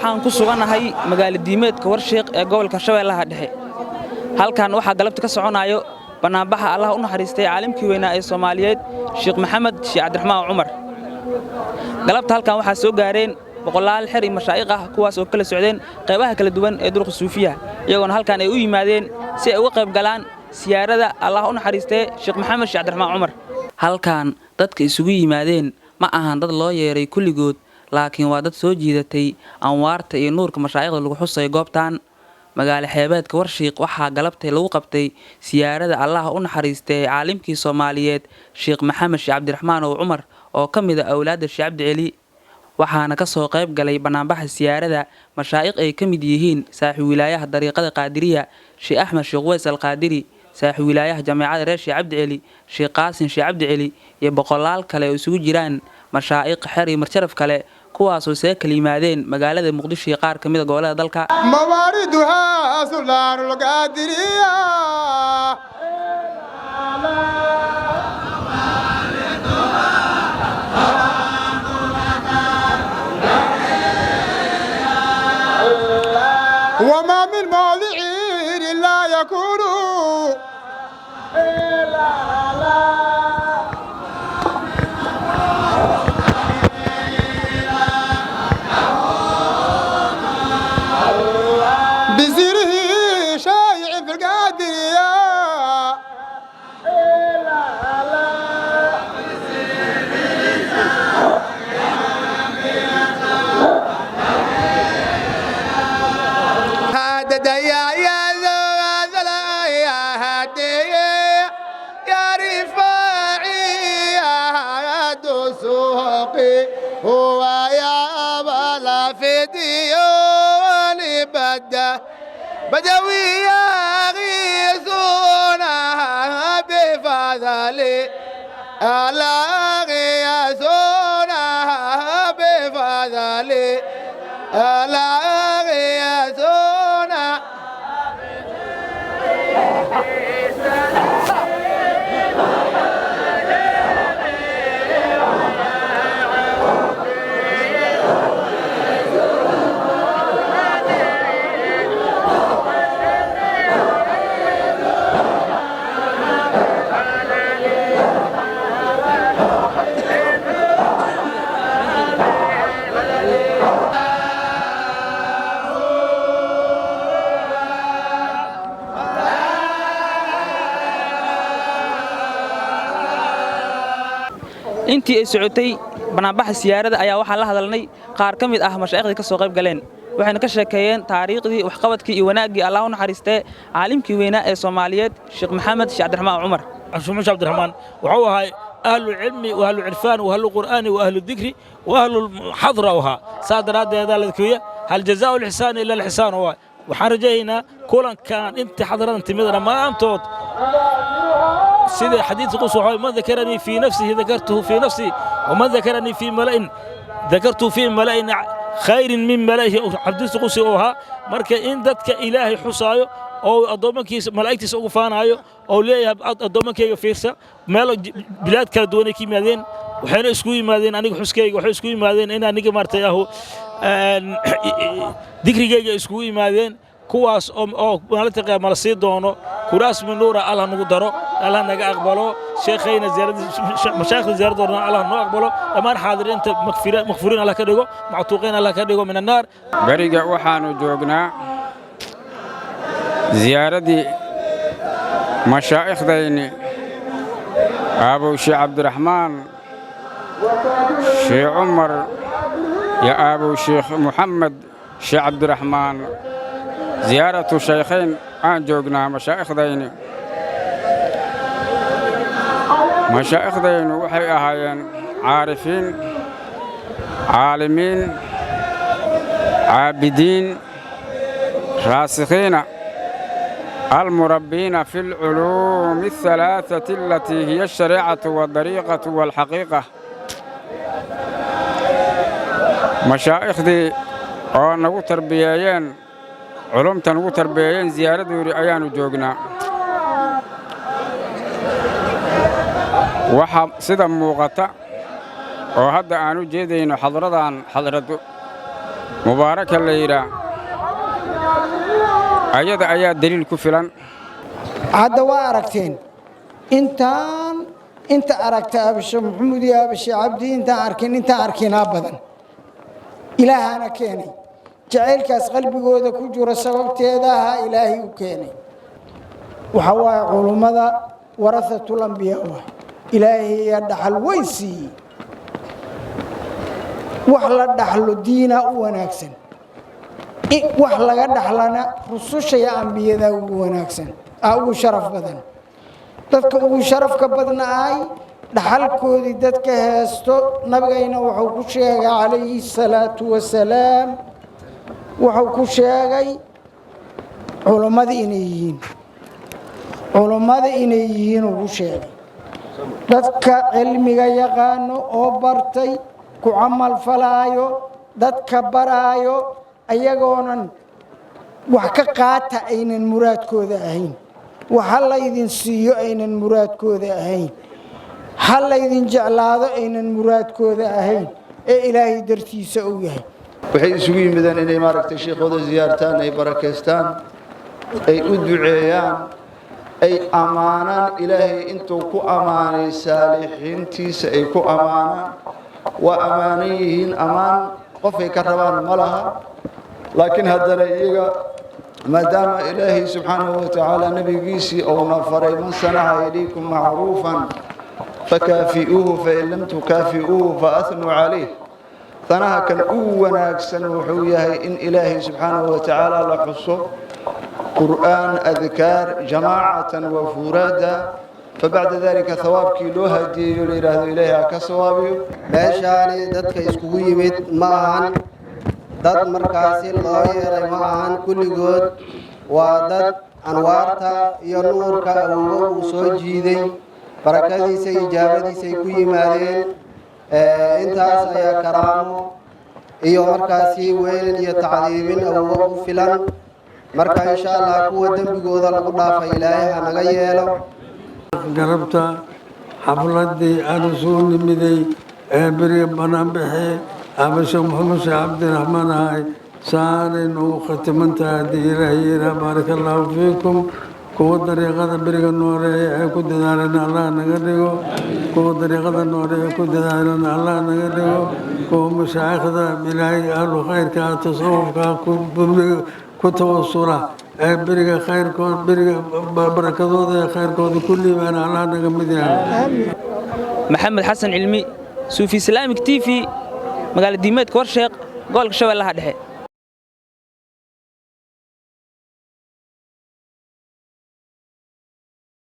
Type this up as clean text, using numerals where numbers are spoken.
waxaan ku suganahay magaalo diimeedka Warshiiq ee gobolka Shabeellaha Dhexe. Halkan waxaa galabta ka soconayo banaanbaxa Allah u naxariistay caalimkii weynaa ee Soomaaliyeed Sheekh Maxamed Sheekh Cabdiraxmaan Cumar. Galabta halkan waxaa soo gaareen boqolaal xir iyo mashaayikh ah kuwaas oo kala socdeen qaybaha kala duwan ee durqa suufiyaha iyagoona halkan ay u yimaadeen si ay uga qayb galaan siyaarada Allah u naxariistay Sheekh Maxamed Sheekh Cabdiraxmaan Cumar. Halkan dadka isugu yimaadeen ma ahan dad loo yeeray kulligood laakiin waa dad soo jiidatay anwaarta iyo nuurka mashaayikhda lagu xusay goobtan. Magaalo xeebeedka Warshiiq waxaa galabtay lagu qabtay siyaarada Allah u naxariistay caalimkii Soomaaliyeed Sheekh Maxamed Sheekh Cabdiraxmaan Cumar oo ka mid ah awlaadda Sheekh Cabdi Cali. waxaana ka soo qayb galay banaanbaxa siyaarada mashaayikh ay ka mid yihiin saaxiib wilaayaha dariiqada Qaadiriya Sheekh Axmed Sheekh Ways Al-Qaadiri, saaxiib wilaayaha Jaamacadda Reer Sheekh Cabdi Cali Sheekh Qaasim Sheekh Cabdi Cali iyo boqolaal kale oo isugu jiraan mashaayikh xer iyo marjaraf kale kuwaas oo see kala yimaadeen magaalada Muqdisho iyo qaar ka mid ah gobolada dalka. Mawariduha Sultanul Qaadiriya وما من موضع إلا يكون بزره شايع في القادرية هو يا بلا فديون بدوي يغيثونا بفضل الله يغيثونا بفضل الله يغيثونا intii ay socotay banaanbaxa siyaarada ayaa waxaa la hadalnay qaar ka mid ah mashaayikhda ka soo qayb galeen waxayna ka sheekeeyeen taariikhdii waxqabadkii iyo wanaagii Allah u naxariistay caalimkii weynaa ee Soomaaliyeed Sheekh Maxamed Sheekh Cabdiraxmaan Cumar. Sheekh Cabdiraxmaan wuxuu ahaa ahlu cilmi wa ahlu irfaan wa ahlu qur'aani wa ahlu dhikri wa ahlu hadra waha saadaradeeda la kiyo hal jazaa'u al-ihsan illa al-ihsan waxaan rajaynaa kulankan inta xadaradan timidna maantood سيدي حديث قصة من ذكرني في نفسه ذكرته في نفسي ومن ذكرني في ملأ ذكرته في ملأ خير من ملئه حديث قصة أوها مركا إن دتك إلهي حصايو أو أضمنك ملائكة سقفانايو أو ليه أضمنك فيرسا مال بلاد كردوني كي مادين وحين اسكوي مادين أنا حسكي وحين اسكوي مادين إن أنا مرتياهو ذكري اسكوي مادين kuwaas oo maalinta qiyaamada sii doono kuraas min nuura Allah nagu daro Allah naga aqbalo sheekayna mashaayikh ziyaaradooda Allah noo aqbalo dhamaan xaadiriinta maghfuriin Allah ka dhigo mactuuqiin Allah ka dhigo min annaar. bariga waxaanu joognaa ziyaaradii mashaaikhdayni Abu Sheekh Cabdiraxmaan Sheekh Cumar ya Abu Sheekh Muhammad Sheekh Cabdiraxmaan زيارة الشيخين آن جوجنا مشايخ دين وحي أهايين عارفين عالمين عابدين راسخين المربين في العلوم الثلاثة التي هي الشريعة والطريقة والحقيقة مشايخ دي أو تربيين علومتان ugu tarbiyeen ziyaaradooda ayaanu joognaa waxa sida muuqata oo hadda aanu jeedayno xadradan xadradu mubaaraka la yidhaa ayada ayaa daliil ku filan. hadda waa aragteen inta aragta abashe maxamuud iyo abashe cabdi intaan arkinaa badan ilaahana keenay jacaylkaas qalbigooda ku jira sababteeda ahaa ilaahay u keenay waxa waaye culummada warahatul ambiyaa ilaahay ayaa dhaxal weyn siiyey wax la dhaxlo diina u wanaagsan wax laga dhaxlana rususha iyo ambiyada ugu wanaagsan ugu sharaf badan dadka ugu sharafka badnaay dhaxalkoodii dadka heesto nabigayna wuxuu ku sheegay calayhi salaatu wasalaam wuxuu ku sheegay culummada inay yihiin ugu sheegay dadka cilmiga yaqaano oo bartay ku camal falaayo dadka baraayo ayagoonan wax ka qaata aynan muraadkooda ahayn waxa la idin siiyo aynan muraadkooda ahayn hal la idin jeclaado aynan muraadkooda ahayn ee ilaahay dartiisa uu yahay waxay isugu yimideen inay maaragtay sheekooda ziyaartaan ay barakeystaan ay u duceeyaan ay amaanaan ilaahay intuu ku amaanay saalixiintiisa ay ku amaanaan waa amaanan yihiin amaan qofay ka rabaan ma laha laakiin haddana iyaga maadaama ilaahay subxaanahu watacaala nebigiisii uuna faray man sanaca ilaykum macruufan fakaafi'uuhu fain lam tukaafi'uuhu faathnuu calayh ثناها كان أول أحسن وحويها إن إلهي سبحانه وتعالى لحصه قرآن أذكار جماعة وفرادا فبعد ذلك ثواب كيلوها ديو ليراه إليها كثوابه meeshaani dadka iskugu yimid maahan dad markaasi loo yeeray maahan kulligood waa dad anwaarta iyo nuurka awoowo uu soo jiiday barakadiisa ijaabadiisa ay ku yimaadeen intaas ayaa karaamo iyo markaasi weyn iyo tacdiibin awoowo u filan marka insha Allah kuwa dambigooda lagu dhaafay ilaahay ha naga yeelo garabta xafladii aan soo nimiday beriga banaan bixi abasha maxamed sheekh cabdiraxmaan ahay saarin uu khatimantahay haddii ilaahay yidhaa baarakallahu fiikum kuwa dariiqada beriga nooreeya ee ku dadaalana allah naga dhigo kuwa dariiqada nooreeya ku dadaalana allah naga dhigo kuwa mashaayikhda ilaahay ahlu khayrka tasawufka ku tawasula beriga khayrkood beriga barakadooda ee khayrkooda kulli baana allah naga mid yahay maxamed xasan cilmi suufi islaamic tv magaalo diimeedka warsheeq gobolka shabeellaha dhexe